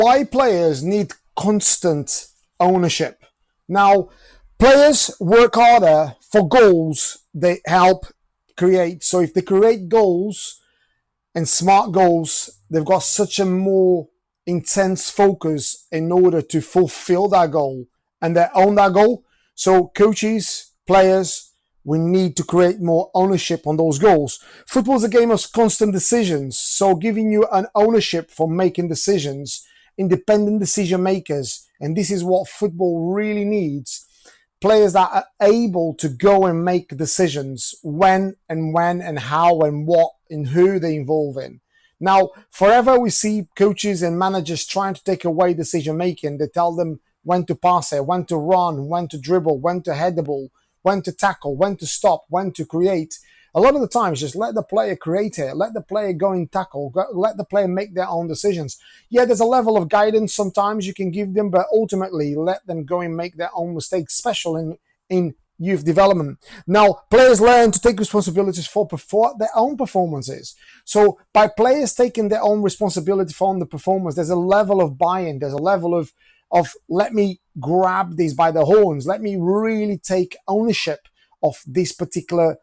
Why players need constant ownership. Now, players work harder for goals they help create. So if they create goals and smart goals, they've got such a more intense focus in order to fulfill that goal and they own that goal. So coaches, players, we need to create more ownership on those goals. Football is a game of constant decisions. So giving you an ownership for making decisions, independent decision makers. And this is what football really needs. Players that are able to go and make decisions when and how and what and who they involve in. Now, forever we see coaches and managers trying to take away decision making. They tell them when to pass it, when to run, when to dribble, when to head the ball, when to tackle, when to stop, when to create. A lot of the times, just let the player create it. Let the player go and tackle. Let the player make their own decisions. Yeah, there's a level of guidance sometimes you can give them, but ultimately let them go and make their own mistakes, especially in youth development. Now, players learn to take responsibilities for their own performances. So by players taking their own responsibility for the performance, there's a level of buy-in. There's a level of let me grab these by the horns. Let me really take ownership of this particular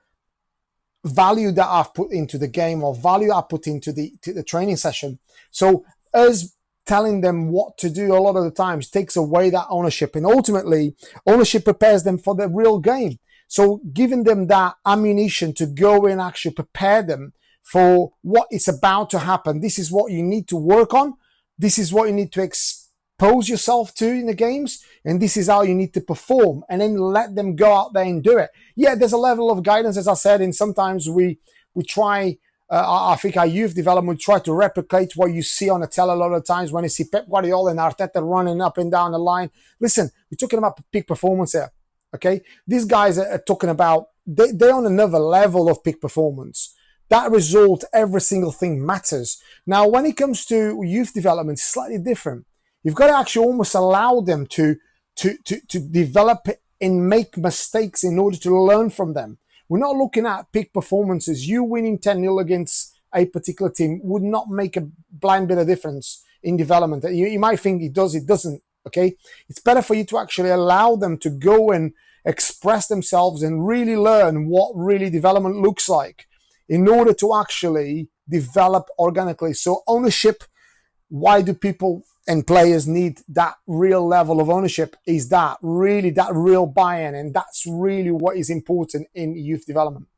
value that I've put into the game or value I put into the training session. So us telling them what to do a lot of the times takes away that ownership, and ultimately ownership prepares them for the real game. So giving them that ammunition to go and actually prepare them for what is about to happen. This is what you need to work on. This is what you need to expose yourself to in the games, and this is how you need to perform, and then let them go out there and do it. Yeah, there's a level of guidance, as I said, and sometimes we try, I think our youth development, we try to replicate what you see on the tele a lot of times when you see Pep Guardiola and Arteta running up and down the line. Listen, we're talking about peak performance here, okay? These guys are talking about, they're on another level of peak performance. That result, every single thing matters. Now, when it comes to youth development, it's slightly different. You've got to actually almost allow them to develop and make mistakes in order to learn from them. We're not looking at peak performances. You winning 10-0 against a particular team would not make a blind bit of difference in development. You might think it does, it doesn't, okay? It's better for you to actually allow them to go and express themselves and really learn what really development looks like in order to actually develop organically. So ownership, why do people and players need that real level of ownership? Is that really that real buy-in, and that's really what is important in youth development.